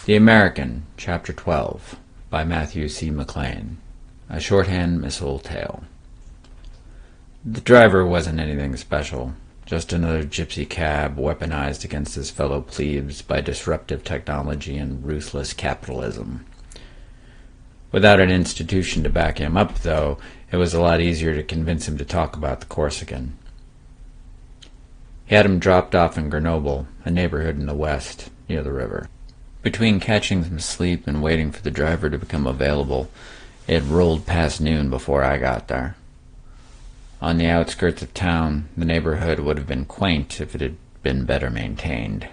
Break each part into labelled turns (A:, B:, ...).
A: The American, Chapter 12, by Matthew C. McLean. A shorthand missile tale. The driver wasn't anything special, just another gypsy cab weaponized against his fellow plebes by disruptive technology and ruthless capitalism. Without an institution to back him up, though, it was a lot easier to convince him to talk about the Corsican. He had him dropped off in Grenoble, a neighborhood in the west, near the river. Between catching some sleep and waiting for the driver to become available, it rolled past noon before I got there. On the outskirts of town, the neighborhood would have been quaint if it had been better maintained.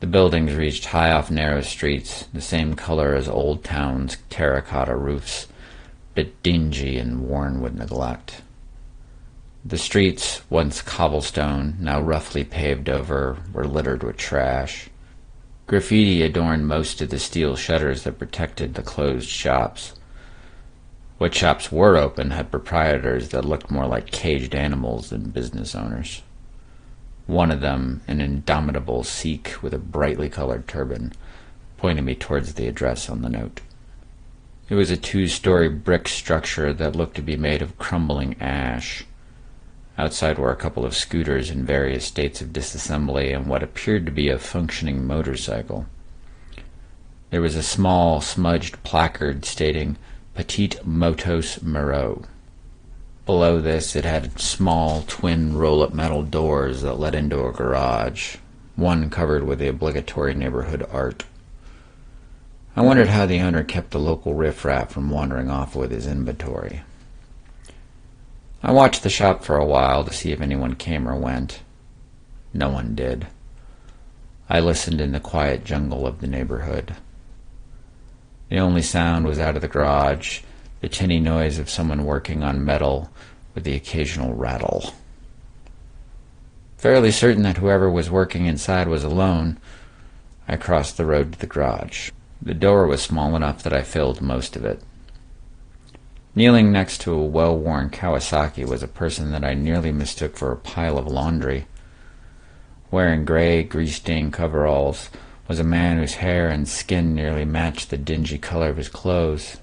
A: The buildings reached high off narrow streets, the same color as Old Town's terracotta roofs, but dingy and worn with neglect. The streets, once cobblestone, now roughly paved over, were littered with trash. Graffiti adorned most of the steel shutters that protected the closed shops. What shops were open had proprietors that looked more like caged animals than business owners. One of them, an indomitable Sikh with a brightly colored turban, pointed me towards the address on the note. It was a 2-story brick structure that looked to be made of crumbling ash. Outside were a couple of scooters in various states of disassembly and what appeared to be a functioning motorcycle. There was a small, smudged placard stating, Petite Motos Moreau. Below this it had small, twin roll-up metal doors that led into a garage, one covered with the obligatory neighborhood art. I wondered how the owner kept the local riffraff from wandering off with his inventory. I watched the shop for a while to see if anyone came or went. No one did. I listened in the quiet jungle of the neighborhood. The only sound was out of the garage, the tinny noise of someone working on metal with the occasional rattle. Fairly certain that whoever was working inside was alone, I crossed the road to the garage. The door was small enough that I filled most of it. Kneeling next to a well-worn Kawasaki was a person that I nearly mistook for a pile of laundry. Wearing gray, grease-stained coveralls was a man whose hair and skin nearly matched the dingy color of his clothes.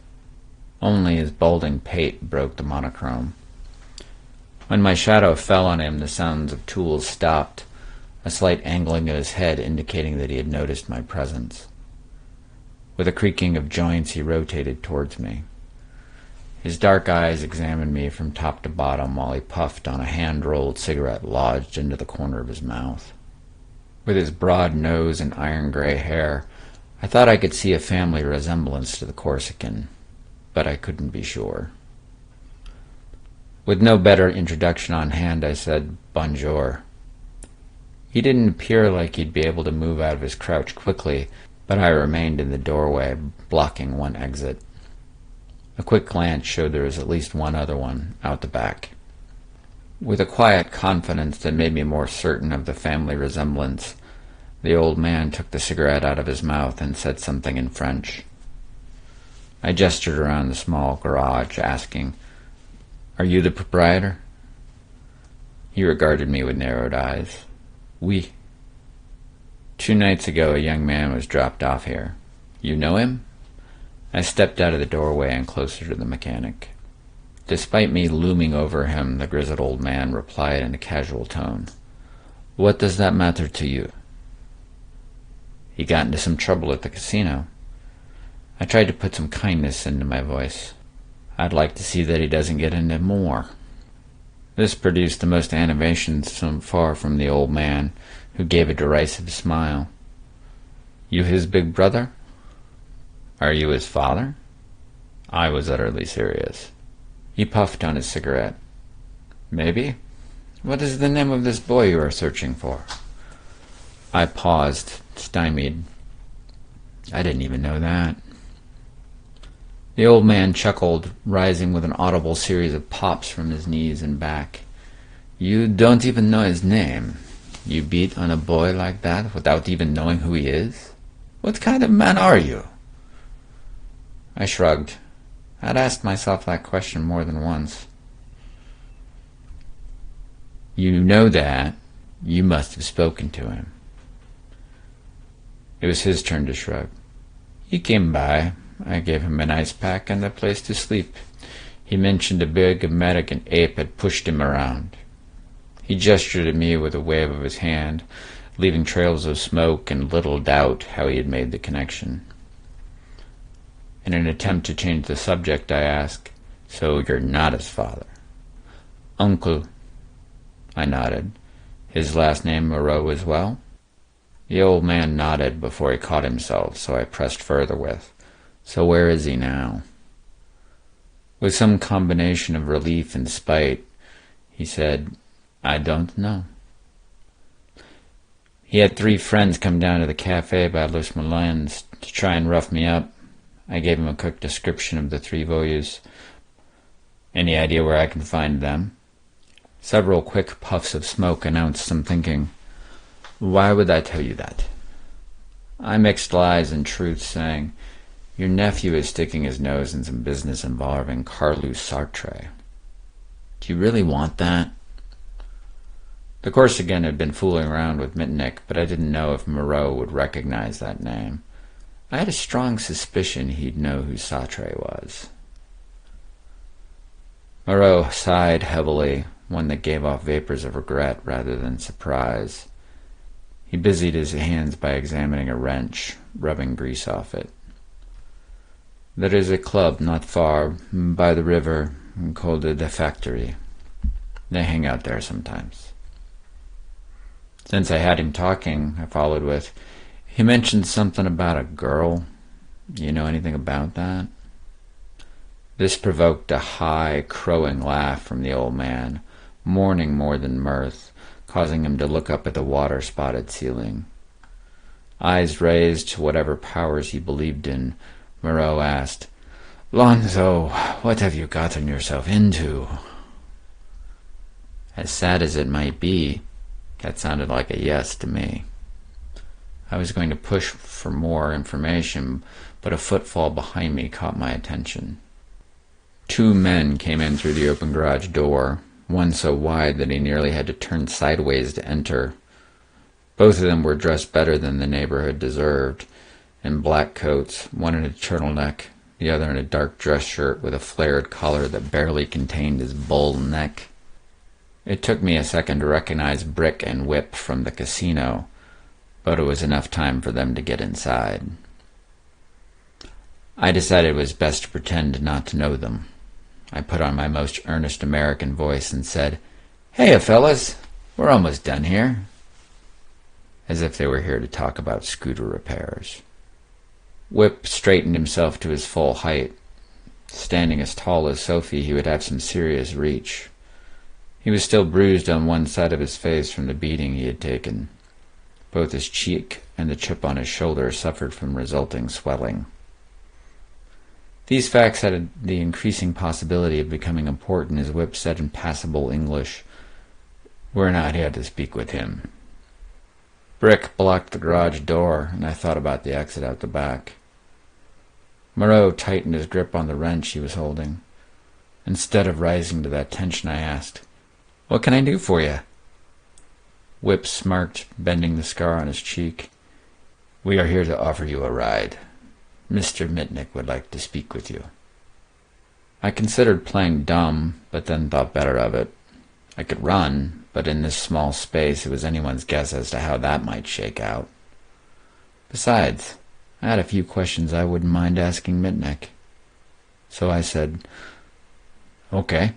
A: Only his balding pate broke the monochrome. When my shadow fell on him, the sounds of tools stopped, a slight angling of his head indicating that he had noticed my presence. With a creaking of joints, he rotated towards me. His dark eyes examined me from top to bottom while he puffed on a hand-rolled cigarette lodged into the corner of his mouth. With his broad nose and iron-gray hair, I thought I could see a family resemblance to the Corsican, but I couldn't be sure. With no better introduction on hand, I said, "Bonjour." He didn't appear like he'd be able to move out of his crouch quickly, but I remained in the doorway, blocking one exit. A quick glance showed there was at least one other one, out the back. With a quiet confidence that made me more certain of the family resemblance, the old man took the cigarette out of his mouth and said something in French. I gestured around the small garage, asking, "Are you the proprietor?" He regarded me with narrowed eyes. "Oui." 2 nights ago, a young man was dropped off here. You know him? I stepped out of the doorway and closer to the mechanic. Despite me looming over him, the grizzled old man replied in a casual tone, "What does that matter to you?" "He got into some trouble at the casino." I tried to put some kindness into my voice. "I'd like to see that he doesn't get into more." This produced the most animation so far from the old man, who gave a derisive smile. "You his big brother?" "Are you his father?" I was utterly serious. He puffed on his cigarette. "Maybe. What is the name of this boy you are searching for?" I paused, stymied. I didn't even know that. The old man chuckled, rising with an audible series of pops from his knees and back. "You don't even know his name? You beat on a boy like that without even knowing who he is? What kind of man are you?" I shrugged. I'd asked myself that question more than once. "You know that. You must have spoken to him." It was his turn to shrug. He came by. I gave him an ice pack and a place to sleep. He mentioned a big American ape had pushed him around. He gestured at me with a wave of his hand, leaving trails of smoke and little doubt how he had made the connection. In an attempt to change the subject, I asked, "So you're not his father?" "Uncle." I nodded. "His last name Moreau as well?" The old man nodded before he caught himself, so I pressed further with, "So where is he now?" With some combination of relief and spite, he said, "I don't know." He had 3 friends come down to the cafe by Les Moulins to try and rough me up. I gave him a quick description of the 3 voyeurs. "Any idea where I can find them?" Several quick puffs of smoke announced some thinking. "Why would I tell you that?" I mixed lies and truths, saying, "Your nephew is sticking his nose in some business involving Carlo Sartre." "Do you really want that?" The Corsican had been fooling around with Mitnick, but I didn't know if Moreau would recognize that name. I had a strong suspicion he'd know who Sartre was. Moreau sighed heavily, one that gave off vapors of regret rather than surprise. He busied his hands by examining a wrench, rubbing grease off it. "There is a club not far, by the river, called the Factory. They hang out there sometimes." Since I had him talking, I followed with, "He mentioned something about a girl. You know anything about that?" This provoked a high, crowing laugh from the old man, mourning more than mirth, causing him to look up at the water-spotted ceiling. Eyes raised to whatever powers he believed in, Moreau asked, "Lonzo, what have you gotten yourself into?" As sad as it might be, that sounded like a yes to me. I was going to push for more information, but a footfall behind me caught my attention. 2 men came in through the open garage door, one so wide that he nearly had to turn sideways to enter. Both of them were dressed better than the neighborhood deserved, in black coats, one in a turtleneck, the other in a dark dress shirt with a flared collar that barely contained his bull neck. It took me a second to recognize Brick and Whip from the casino, but it was enough time for them to get inside. I decided it was best to pretend not to know them. I put on my most earnest American voice and said, "Hey, fellas, we're almost done here," as if they were here to talk about scooter repairs. Whip straightened himself to his full height. Standing as tall as Sophie, he would have some serious reach. He was still bruised on one side of his face from the beating he had taken. Both his cheek and the chip on his shoulder suffered from resulting swelling. These facts had the increasing possibility of becoming important as Whip said in passable English, "We're not here to speak with him." Brick blocked the garage door, and I thought about the exit out the back. Moreau tightened his grip on the wrench he was holding. Instead of rising to that tension, I asked, "What can I do for you?" Whip smirked, bending the scar on his cheek. "We are here to offer you a ride. Mr. Mitnick would like to speak with you." I considered playing dumb, but then thought better of it. I could run, but in this small space it was anyone's guess as to how that might shake out. Besides, I had a few questions I wouldn't mind asking Mitnick. So I said, "Okay."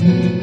B: you.